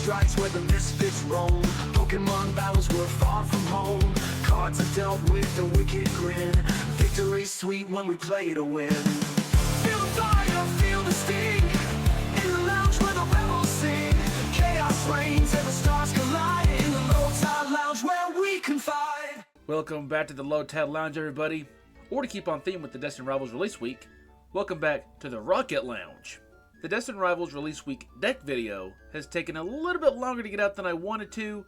strikes where the misfits roam. Pokemon battles were far from home. Cards are dealt with a wicked grin. Victory's sweet when we play to win. Feel the fire, feel the sting. In the lounge where the rebels sing. Chaos reigns and the stars collide. In the low tide lounge where we confide. Welcome back to the Low Tide Lounge, everybody. Or to keep on theme with the Destined Rivals release week, welcome back to the Rocket Lounge. The Destined Rivals release week deck video has taken a little bit longer to get out than I wanted to,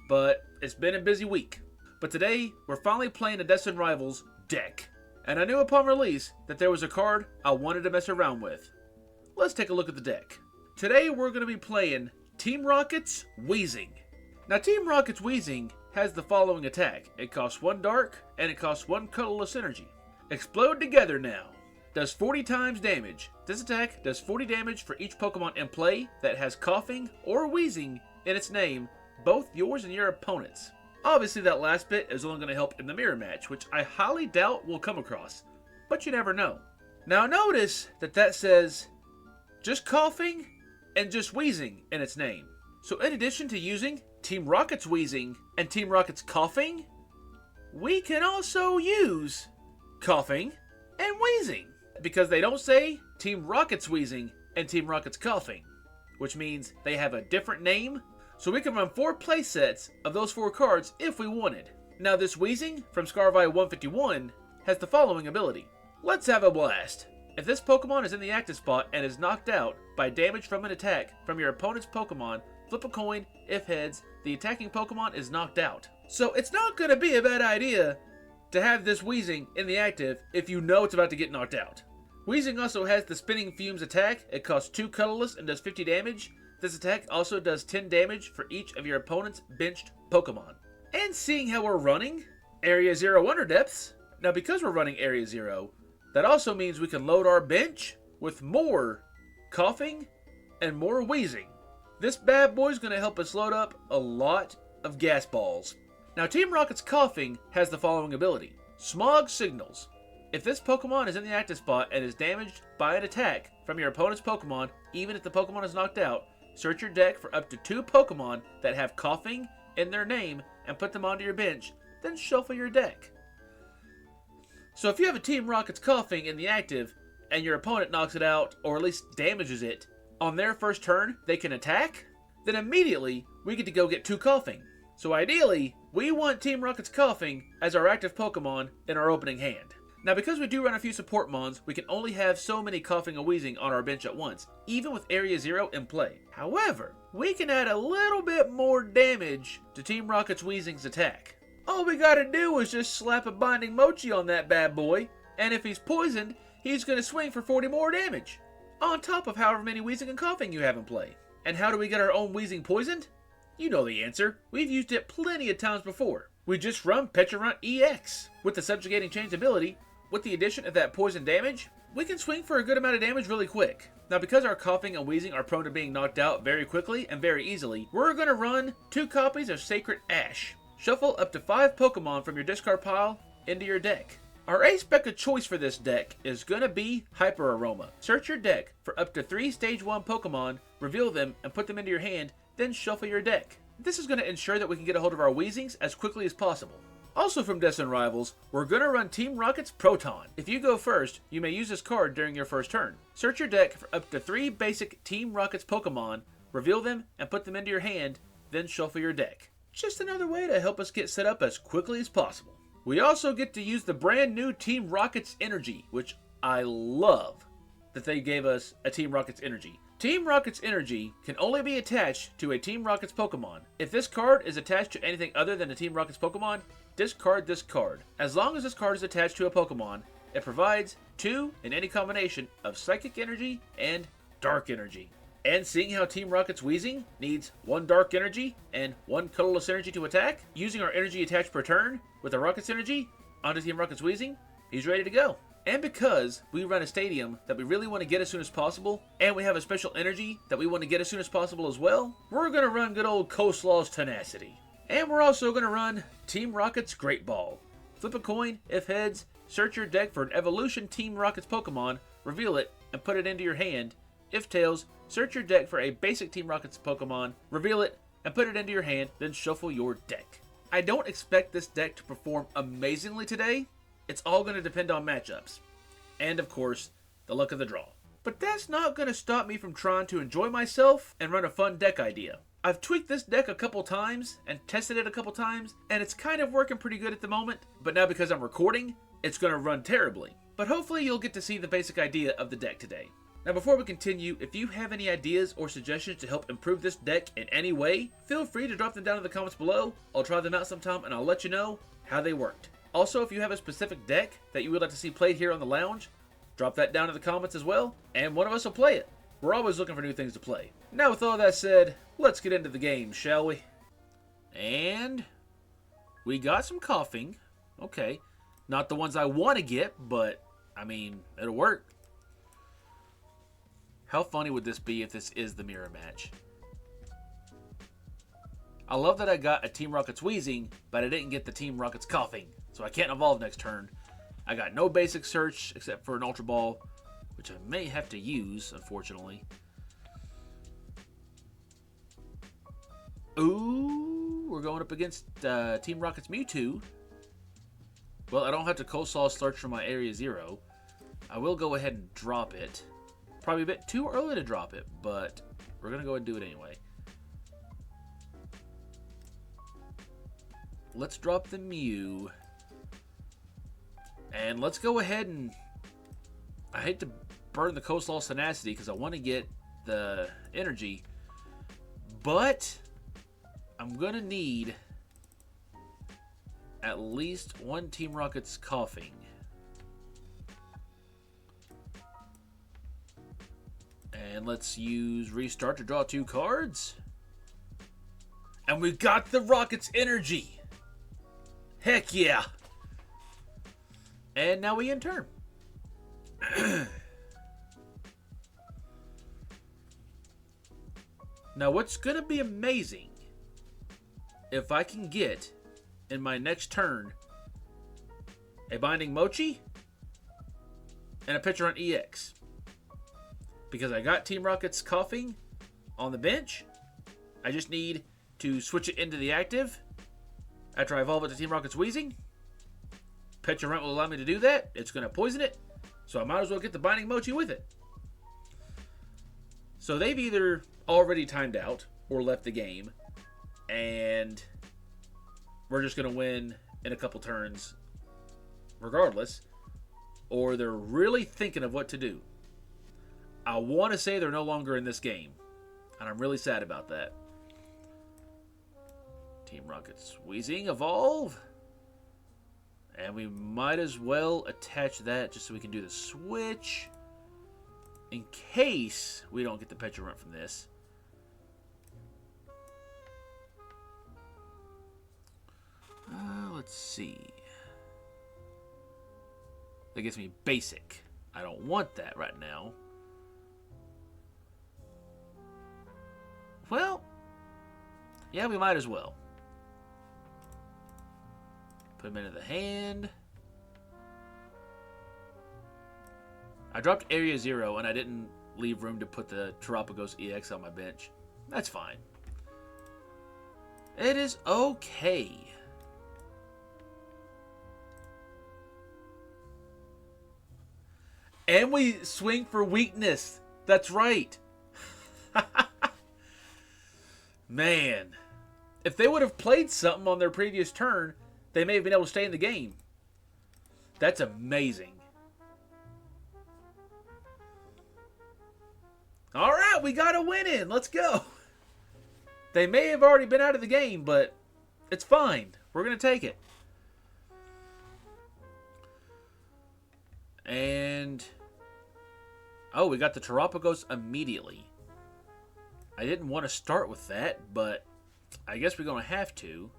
but it's been a busy week. But today, we're finally playing a Destined Rivals deck. And I knew upon release that there was a card I wanted to mess around with. Let's take a look at the deck. Today, we're going to be playing Team Rocket's Weezing. Now, Team Rocket's Weezing has the following attack. It costs 1 dark, and it costs 1 colorless energy. Explode together now. Does 40 times damage. This attack does 40 damage for each Pokemon in play that has coughing or wheezing in its name, both yours and your opponent's. Obviously that last bit is only going to help in the mirror match, which I highly doubt we'll come across, but you never know. Now notice that says just coughing and just wheezing in its name. So in addition to using Team Rocket's Weezing and Team Rocket's coughing, we can also use coughing and wheezing. Because they don't say Team Rocket's Weezing and Team Rocket's coughing, which means they have a different name. So we can run 4 play sets of those 4 cards if we wanted. Now this Weezing from Scarvi 151 has the following ability. Let's have a blast. If this Pokemon is in the active spot and is knocked out by damage from an attack from your opponent's Pokemon, flip a coin. If heads, the attacking Pokemon is knocked out. So it's not going to be a bad idea to have this Weezing in the active if you know it's about to get knocked out. Weezing also has the Spinning Fumes attack. It costs 2 colorless and does 50 damage. This attack also does 10 damage for each of your opponent's benched Pokemon. And seeing how we're running Area 0 Wonder Depths, now because we're running Area 0, that also means we can load our bench with more coughing and more wheezing. This bad boy's going to help us load up a lot of gas balls. Now Team Rocket's coughing has the following ability. Smog Signals. If this Pokemon is in the active spot and is damaged by an attack from your opponent's Pokemon, even if the Pokemon is knocked out, search your deck for up to 2 Pokemon that have coughing in their name and put them onto your bench, then shuffle your deck. So if you have a Team Rocket's coughing in the active and your opponent knocks it out, or at least damages it, on their first turn they can attack, then immediately we get to go get 2 coughing. So ideally, we want Team Rocket's coughing as our active Pokemon in our opening hand. Now because we do run a few support mons, we can only have so many coughing and wheezing on our bench at once, even with Area 0 in play. However, we can add a little bit more damage to Team Rocket's Weezing's attack. All we gotta do is just slap a Binding Mochi on that bad boy, and if he's poisoned, he's gonna swing for 40 more damage, on top of however many wheezing and coughing you have in play. And how do we get our own wheezing poisoned? You know the answer. We've used it plenty of times before. We just run Pecharunt EX. With the Subjugating Change ability, with the addition of that poison damage, we can swing for a good amount of damage really quick. Now because our coughing and wheezing are prone to being knocked out very quickly and very easily, we're going to run 2 copies of Sacred Ash. Shuffle up to 5 Pokemon from your discard pile into your deck. Our ace spec of choice for this deck is going to be Hyper Aroma. Search your deck for up to 3 Stage 1 Pokemon, reveal them, and put them into your hand, then shuffle your deck. This is going to ensure that we can get a hold of our Weezings as quickly as possible. Also from Destined Rivals, we're going to run Team Rocket's Proton. If you go first, you may use this card during your first turn. Search your deck for up to 3 basic Team Rocket's Pokemon, reveal them, and put them into your hand, then shuffle your deck. Just another way to help us get set up as quickly as possible. We also get to use the brand new Team Rocket's Energy, which I love that they gave us a Team Rocket's Energy. Team Rocket's Energy can only be attached to a Team Rocket's Pokemon. If this card is attached to anything other than a Team Rocket's Pokemon, discard this card. As long as this card is attached to a Pokemon, it provides 2 in any combination of Psychic Energy and Dark Energy. And seeing how Team Rocket's Weezing needs 1 Dark Energy and 1 colorless energy to attack, using our energy attached per turn with the Rocket's Energy onto Team Rocket's Weezing, he's ready to go. And because we run a stadium that we really want to get as soon as possible, and we have a special energy that we want to get as soon as possible as well, we're going to run good old Coastlaw's Tenacity. And we're also going to run Team Rocket's Great Ball. Flip a coin. If heads, search your deck for an Evolution Team Rocket's Pokemon, reveal it, and put it into your hand. If tails, search your deck for a basic Team Rocket's Pokemon, reveal it, and put it into your hand, then shuffle your deck. I don't expect this deck to perform amazingly today. It's all going to depend on matchups. And of course, the luck of the draw. But that's not going to stop me from trying to enjoy myself and run a fun deck idea. I've tweaked this deck a couple times and tested it a couple times, and it's kind of working pretty good at the moment, but now because I'm recording, it's going to run terribly. But hopefully you'll get to see the basic idea of the deck today. Now before we continue, if you have any ideas or suggestions to help improve this deck in any way, feel free to drop them down in the comments below. I'll try them out sometime and I'll let you know how they worked. Also, if you have a specific deck that you would like to see played here on the lounge, drop that down in the comments as well, and one of us will play it. We're always looking for new things to play. Now with all that said, let's get into the game, shall we? And we got some coughing. Okay. Not the ones I want to get, but I mean, it'll work. How funny would this be if this is the mirror match? I love that I got a Team Rocket's Weezing, but I didn't get the Team Rocket's Coughing, so I can't evolve next turn. I got no basic search except for an Ultra Ball, which I may have to use, unfortunately. Ooh, we're going up against Team Rocket's Mewtwo. Well, I don't have to Coleslaw search for my Area 0. I will go ahead and drop it. Probably a bit too early to drop it, but we're going to go ahead and do it anyway. Let's drop the Mew. And let's go ahead and... I hate to burn the Coleslaw Tenacity because I want to get the energy. But I'm going to need at least one Team Rocket's Coughing. And let's use Restart to draw 2 cards. And we got the Rocket's Energy. Heck yeah. And now we end turn. Now what's going to be amazing, if I can get, in my next turn, a Binding Mochi and a pitcher on EX. Because I got Team Rocket's Coughing on the bench. I just need to switch it into the active after I evolve it to Team Rocket's Weezing. Petrarent will allow me to do that. It's going to poison it. So I might as well get the Binding Mochi with it. So they've either already timed out or left the game. And we're just going to win in a couple turns regardless. Or they're really thinking of what to do. I want to say they're no longer in this game. And I'm really sad about that. Team Rocket's Weezing, evolve. And we might as well attach that just so we can do the switch. In case we don't get the Petrarent from this. Let's see. That gives me basic. I don't want that right now. Well, yeah, we might as well. Put him into the hand. I dropped Area 0 and I didn't leave room to put the Terapagos EX on my bench. That's fine. It is okay. And we swing for weakness. That's right. Man. If they would have played something on their previous turn, they may have been able to stay in the game. That's amazing. Alright, we got a win in. Let's go. They may have already been out of the game, but it's fine. We're going to take it. And... oh, we got the Terapagos immediately. I didn't want to start with that, but I guess we're going to have to.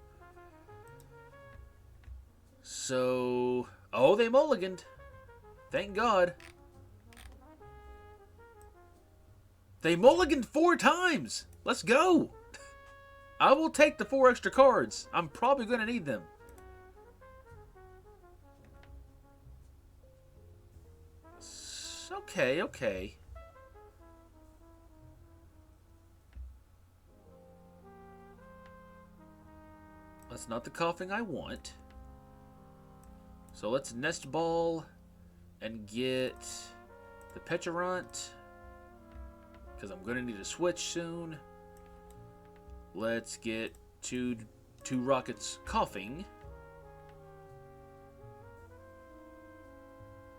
So... oh, they mulliganed. Thank God. They mulliganed 4 times. Let's go. I will take the 4 extra cards. I'm probably going to need them. Okay, okay. That's not the coughing I want. So let's Nest Ball and get the Pecharunt, because I'm going to need a switch soon. Let's get two Rockets coughing.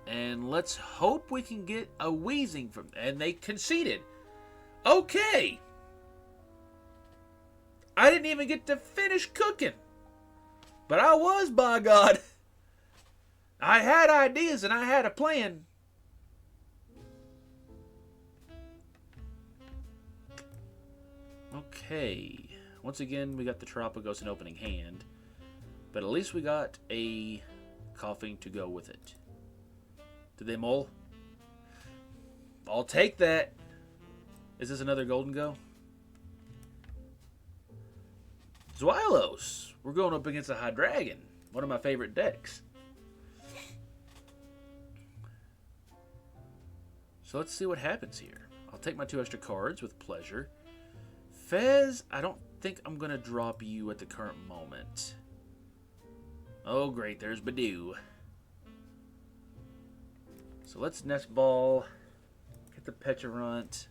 And let's hope we can get a Weezing from... And they conceded. Okay. I didn't even get to finish cooking. But I was, by God. I had ideas and I had a plan. Okay. Once again, we got the Terapagos in opening hand. But at least we got a coughing to go with it. Did they mull? I'll take that. Is this another Gholdengo? Zweilos. We're going up against a Hydreigon. One of my favorite decks. So let's see what happens here. I'll take my 2 extra cards with pleasure. Fez, I don't think I'm going to drop you at the current moment. Oh, great. There's Badoo. So let's Nest Ball. Get the Pecharunt.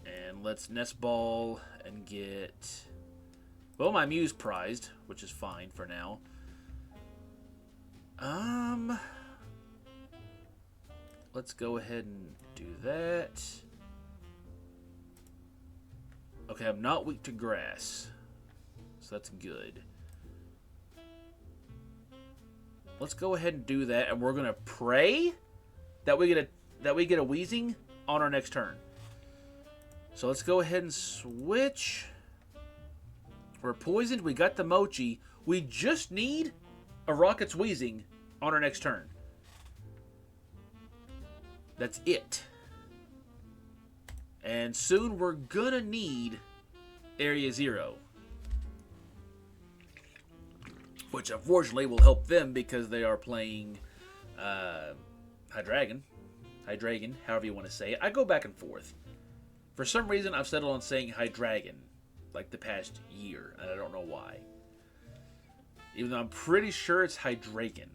And let's Nest Ball and get... Well, my Mew's prized, which is fine for now. Let's go ahead and do that. Okay, I'm not weak to grass, so that's good. Let's go ahead and do that, and we're gonna pray that we get a Weezing on our next turn. So let's go ahead and switch. We're poisoned. We got the Mochi. We just need a Rocket's Weezing on our next turn. That's it. And soon we're gonna need Area 0. Which unfortunately will help them because they are playing Hydreigon, however you want to say it. I go back and forth. For some reason, I've settled on saying Hydreigon like the past year, and I don't know why. Even though I'm pretty sure it's Hydreigon.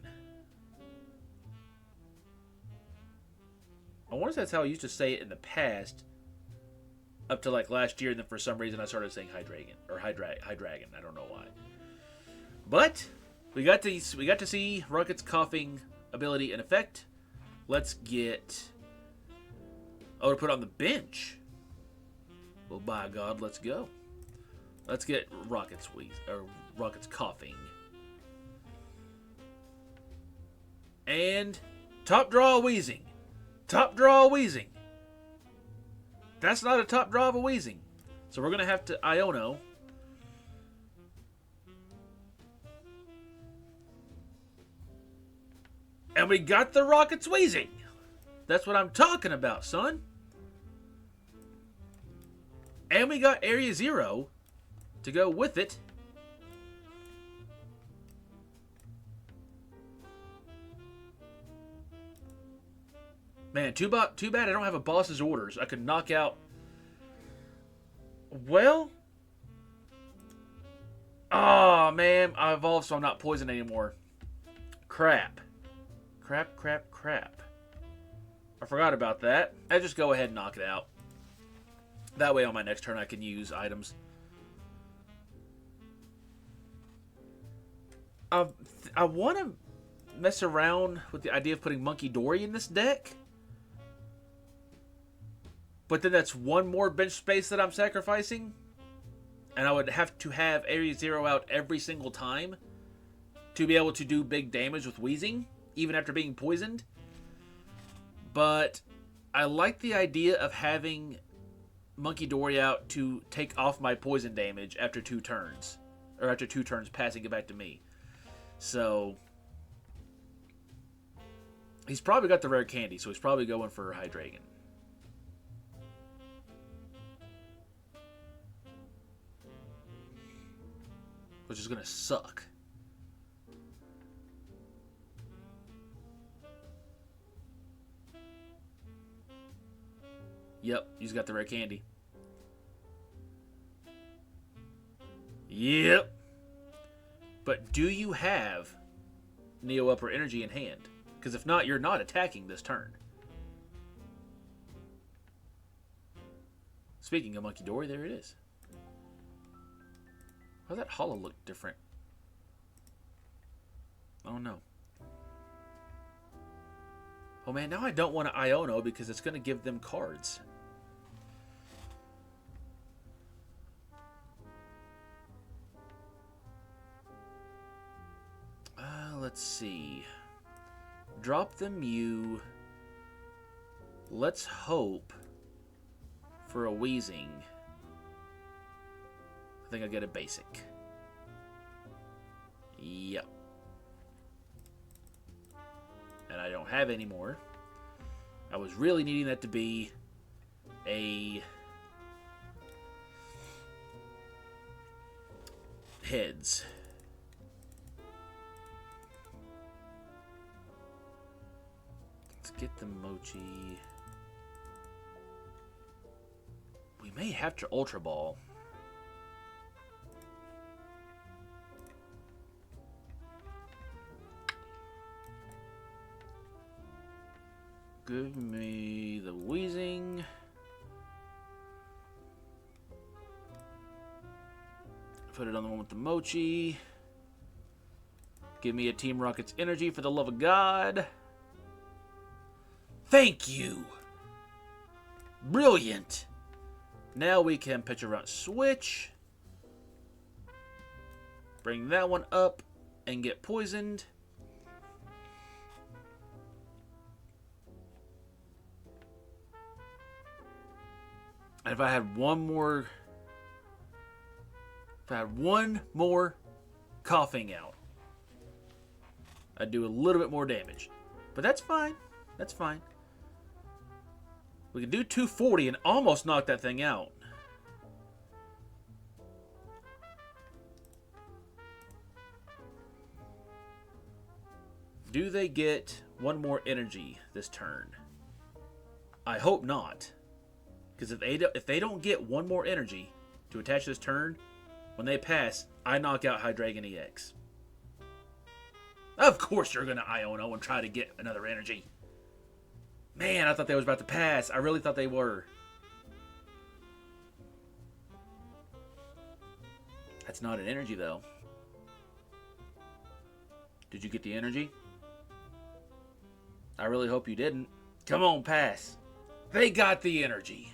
I wonder if that's how I used to say it in the past, up to like last year, and then for some reason I started saying Hydreigon or Hydreigon. I don't know why. But we got to see Rocket's coughing ability in effect. Let's get to put it on the bench. Well, by God, let's go. Let's get Rocket's coughing. And top draw Weezing. Top draw Weezing. That's not a top draw of a Weezing. So we're gonna have to Iono. And we got the Rocket's Weezing. That's what I'm talking about, son. And we got Area 0 to go with it. Man, too bad I don't have a boss's orders. I could knock out... Well... Oh, man. I evolved, so I'm not poisoned anymore. Crap. Crap. I forgot about that. I just go ahead and knock it out. That way on my next turn I can use items. I want to mess around with the idea of putting Monkey Dory in this deck. But then that's one more bench space that I'm sacrificing. And I would have to have Area 0 out every single time to be able to do big damage with Weezing, even after being poisoned. But I like the idea of having Monkey Dory out to take off my poison damage after 2 turns. Or after 2 turns, passing it back to me. So he's probably got the rare candy, so he's probably going for Hydreigon. Which is going to suck. Yep, he's got the rare candy. Yep. But do you have Neo Upper Energy in hand? Because if not, you're not attacking this turn. Speaking of Monkey Dory, there it is. Why does that hollow look different? Oh no. Oh man, now I don't want to Iono because it's going to give them cards. Let's see. Drop the Mew. Let's hope for a Weezing. I think I'll get a basic. Yep. And I don't have any more. I was really needing that to be a heads. Let's get the Mochi. We may have to Ultra Ball. Give me the Weezing. Put it on the one with the Mochi. Give me a Team Rocket's energy for the love of God. Thank you. Brilliant. Now we can pitch around switch. Bring that one up and get poisoned. And if I had one more coughing out, I'd do a little bit more damage. But that's fine. That's fine. We can do 240 and almost knock that thing out. Do they get one more energy this turn? I hope not. Because if they don't get one more energy to attach this turn, when they pass, I knock out Hydreigon EX. Of course you're going to Iono and try to get another energy. Man, I thought they was about to pass. I really thought they were. That's not an energy, though. Did you get the energy? I really hope you didn't. Come on, pass. They got the energy.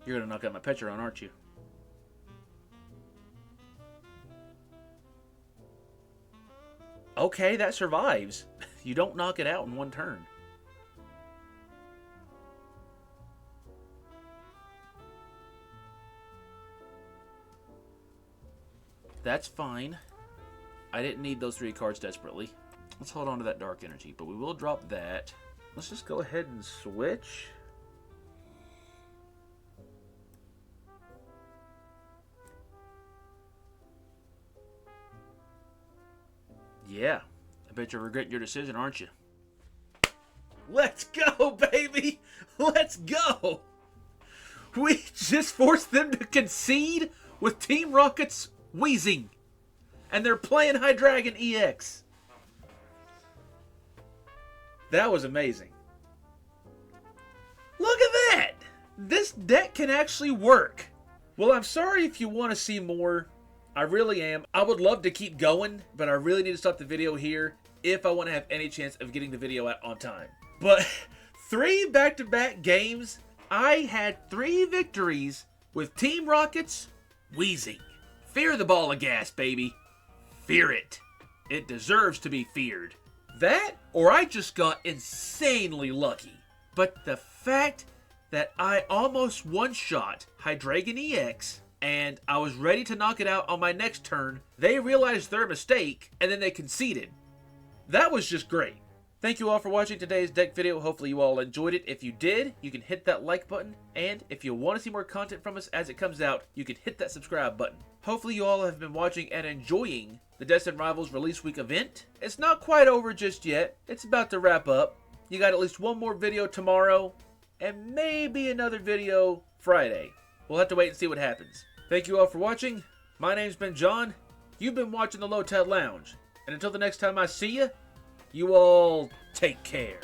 You're going to knock out my Petron, aren't you? Okay, that survives. You don't knock it out in one turn. That's fine. I didn't need those 3 cards desperately. Let's hold on to that dark energy, but we will drop that. Let's just go ahead and switch. Yeah, I bet you're regretting your decision, aren't you? Let's go, baby! Let's go! We just forced them to concede with Team Rocket's Weezing. And they're playing Hydreigon EX. That was amazing. Look at that! This deck can actually work. Well, I'm sorry if you want to see more. I really am. I would love to keep going, but I really need to stop the video here if I want to have any chance of getting the video out on time. But 3 back-to-back games, I had 3 victories with Team Rocket's Weezing. Fear the ball of gas, baby. Fear it. It deserves to be feared. That, or I just got insanely lucky. But the fact that I almost one-shot Hydreigon EX, and I was ready to knock it out on my next turn, they realized their mistake, and then they conceded. That was just great. Thank you all for watching today's deck video. Hopefully you all enjoyed it. If you did, you can hit that like button. And if you want to see more content from us as it comes out, you can hit that subscribe button. Hopefully you all have been watching and enjoying the Destined Rivals release week event. It's not quite over just yet. It's about to wrap up. You got at least one more video tomorrow. and maybe another video Friday. We'll have to wait and see what happens. Thank you all for watching. My name's been John. You've been watching the Lotad Lounge. And until the next time I see you, you all take care.